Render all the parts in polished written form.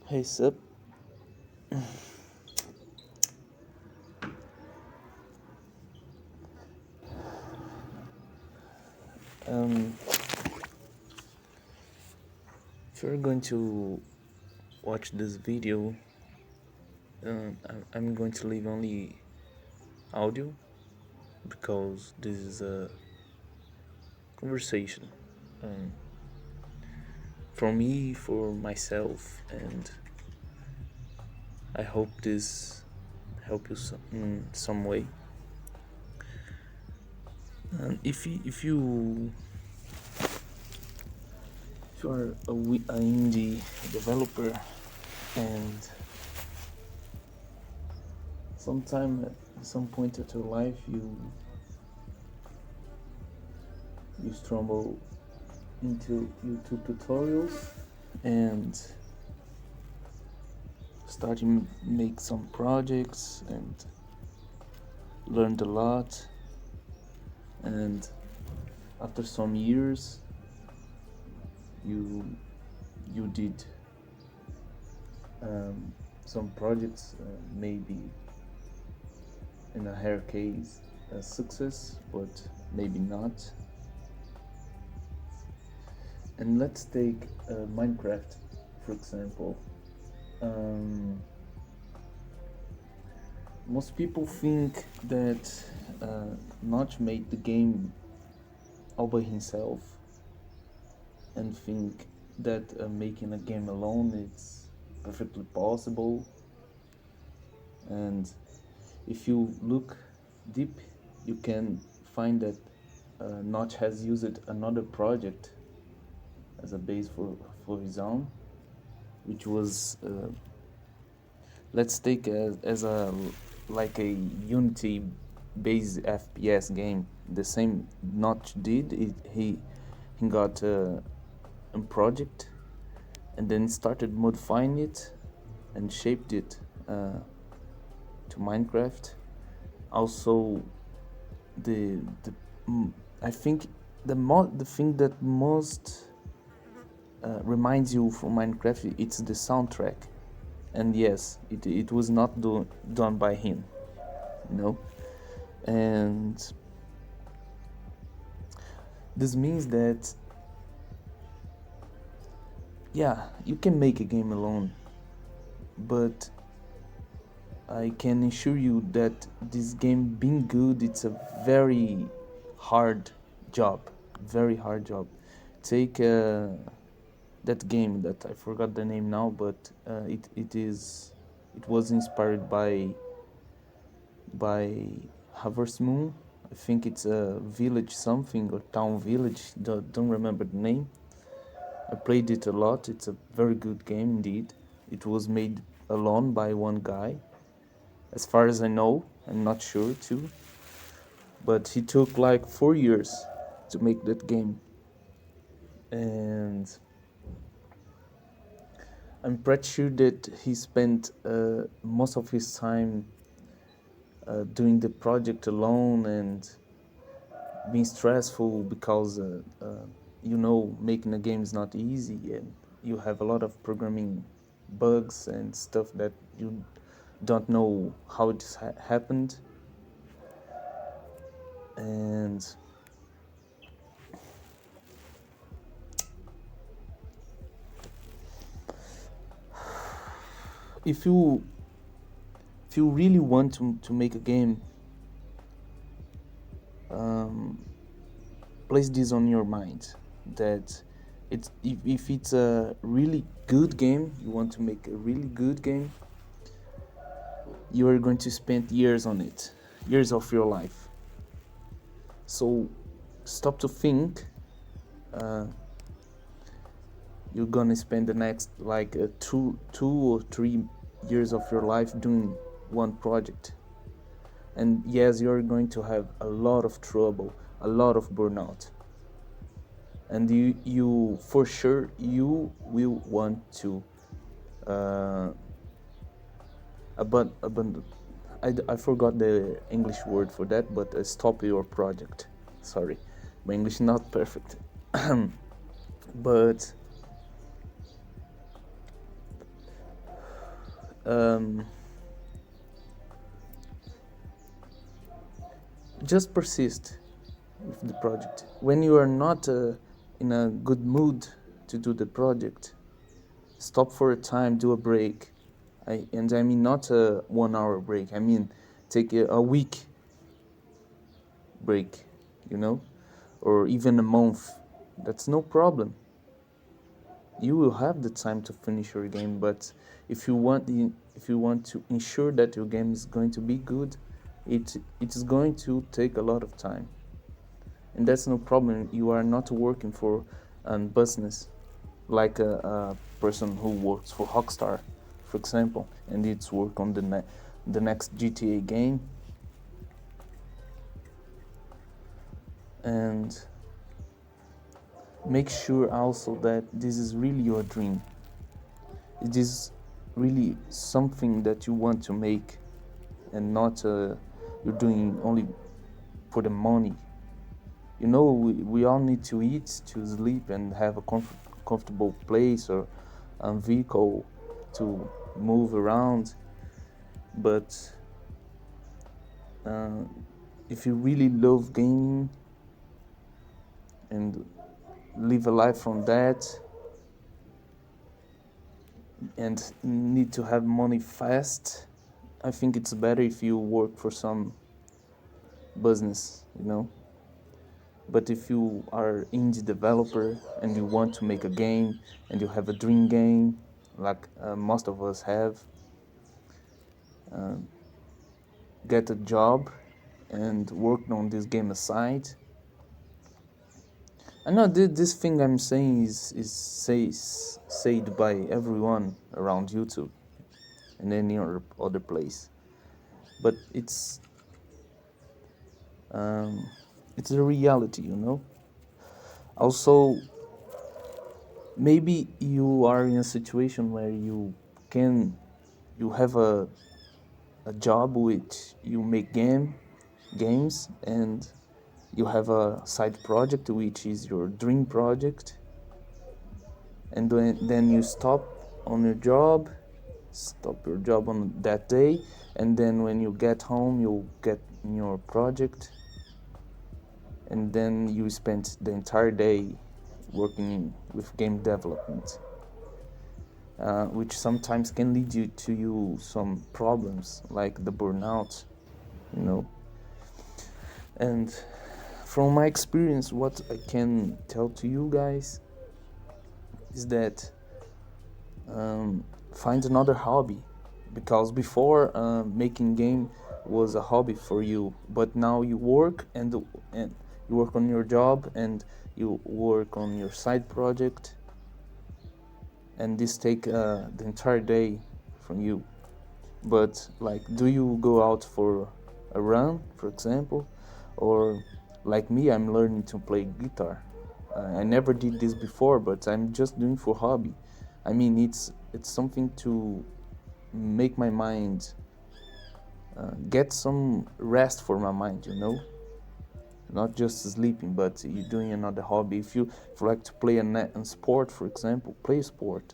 Hey, sup? Um, if you're going to watch this video, I'm going to leave only audio because this is a conversation um, for me, for myself, and I hope this help you in some way. If you are an indie developer and sometime at some point of your life you stumble into YouTube tutorials and starting make some projects and learned a lot, and after some years you did some projects, maybe in a rare case a success, but maybe not. And let's take Minecraft for example. Most people think that Notch made the game all by himself and think that making a game alone is perfectly possible. And if you look deep, you can find that Notch has used another project as a base for his own, which was let's take as a like a Unity based FPS game. The same Notch did. He got a project and then started modifying it and shaped it to Minecraft. Also, I think the thing that most reminds you from Minecraft, it's the soundtrack. And yes, it was not done by him, you know. And this means that yeah, you can make a game alone, but I can assure you that this game being good, it's a very hard job. Very hard job. Take that game that I forgot the name now, but it was inspired by Harvest Moon. I think it's a village something or town village. Don't remember the name. I played it a lot. It's a very good game indeed. It was made alone by one guy. As far as I know, I'm not sure too. But he took like 4 years to make that game. And I'm pretty sure that he spent most of his time doing the project alone and being stressful because making a game is not easy, and you have a lot of programming bugs and stuff that you don't know how it happened. And if you really want to make a game, place this on your mind, that if it's a really good game, you want to make a really good game, you are going to spend years on it, years of your life. So stop to think. You're gonna spend the next like 2 or 3 years of your life doing one project, and yes, you're going to have a lot of trouble, a lot of burnout, and you for sure you will want to abandon. I forgot the English word for that, but stop your project. Sorry, my English is not perfect. But um, just persist with the project. When you are not in a good mood to do the project, stop for a time, do a break. And I mean not a 1 hour break. I mean take a week break, you know, or even a month. That's no problem. You will have the time to finish your game, but if you want to ensure that your game is going to be good, it is going to take a lot of time. And that's no problem. You are not working for a business like a person who works for Rockstar, for example, and it's work on the next GTA game. And make sure also that this is really your dream. It is really something that you want to make, and not you're doing only for the money. You know, we all need to eat, to sleep, and have a comfortable place or a vehicle to move around. But if you really love gaming and live a life from that, and need to have money fast, I think it's better if you work for some business, you know. But if you are indie developer and you want to make a game and you have a dream game, like most of us have, get a job and work on this game aside. I know this thing I'm saying is said by everyone around YouTube and any other place, but it's a reality, you know. Also, maybe you are in a situation where you have a job which you make games, and you have a side project which is your dream project, and then you stop your job on that day, and then when you get home you get in your project, and then you spend the entire day working with game development, which sometimes can lead you some problems like the burnout, you know. And from my experience, what I can tell to you guys is that find another hobby, because before making game was a hobby for you, but now you work and you work on your job and you work on your side project, and this take the entire day from you. But like, do you go out for a run, for example? Or like me, I'm learning to play guitar. I never did this before, but I'm just doing for hobby. I mean, it's something to make my mind get some rest for my mind, you know. Not just sleeping, but you're doing another hobby. If you like to play a sport, for example, play a sport.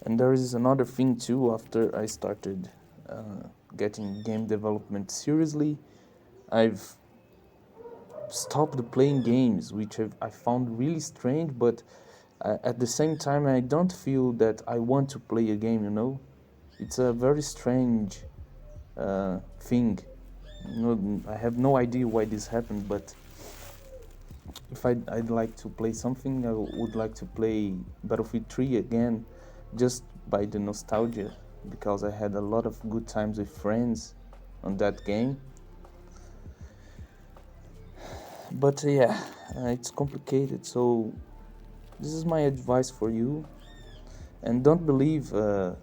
And there is another thing too. After I started getting game development seriously, I've stopped playing games, which I found really strange. But at the same time, I don't feel that I want to play a game. You know, it's a very strange thing. You know, I have no idea why this happened, but if I'd like to play something, I would like to play Battlefield 3 again, just by the nostalgia, because I had a lot of good times with friends on that game. But yeah, it's complicated, so this is my advice for you. And don't believe the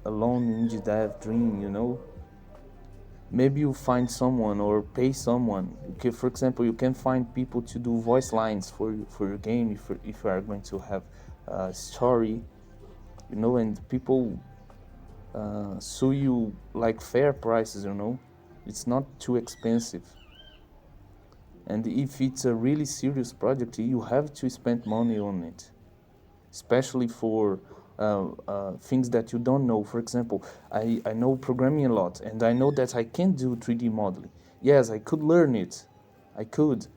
alone indie dev dream, you know. Maybe you find someone or pay someone. Okay, for example, you can find people to do voice lines for your game if you are going to have a story, you know, and people sue you like fair prices, you know. It's not too expensive. And if it's a really serious project, you have to spend money on it, especially for things that you don't know. For example, I know programming a lot, and I know that I can't do 3D modeling. Yes, I could learn it, I could,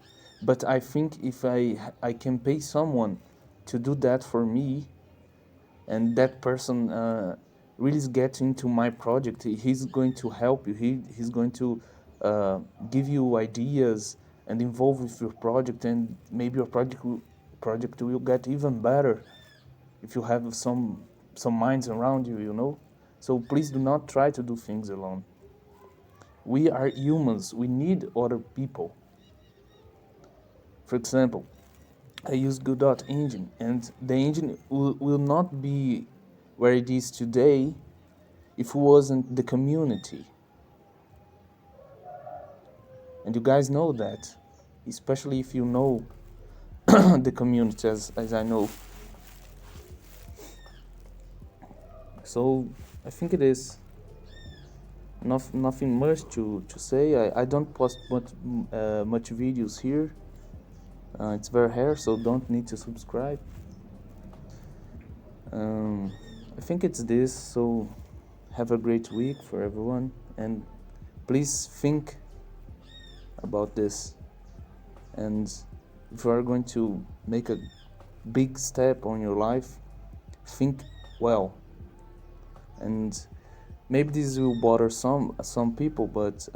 but I think if I can pay someone to do that for me, and that person really gets into my project, he's going to help you. He's going to give you ideas and involve with your project, and maybe your project will get even better if you have some minds around you, you know. So please do not try to do things alone. We are humans. We need other people. For example, I use Godot engine, and the engine will not be where it is today if it wasn't the community. And you guys know that, especially if you know the community as I know. So I think it is nothing much to say. I don't post much videos here. It's very rare, so don't need to subscribe. I think it's this, so have a great week for everyone, and please think about this. And if you are going to make a big step on your life, think well. And maybe this will bother some people, but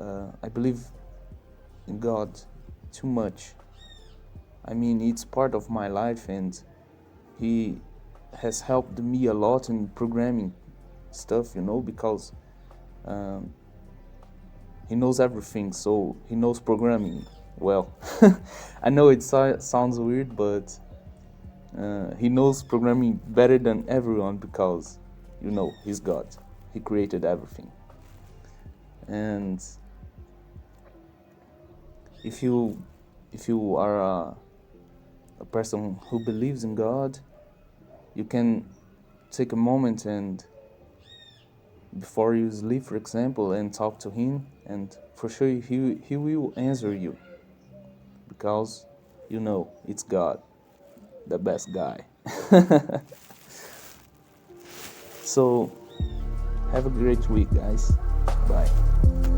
I believe in God too much. I mean, it's part of my life, and He has helped me a lot in programming stuff, you know, because He knows everything, so He knows programming well. I know it sounds weird, but He knows programming better than everyone because, you know, He's God. He created everything. And if you are a person who believes in God, you can take a moment and before you sleep, for example, and talk to Him, and for sure he will answer you because, you know, it's God, the best guy. So have a great week, guys. Bye.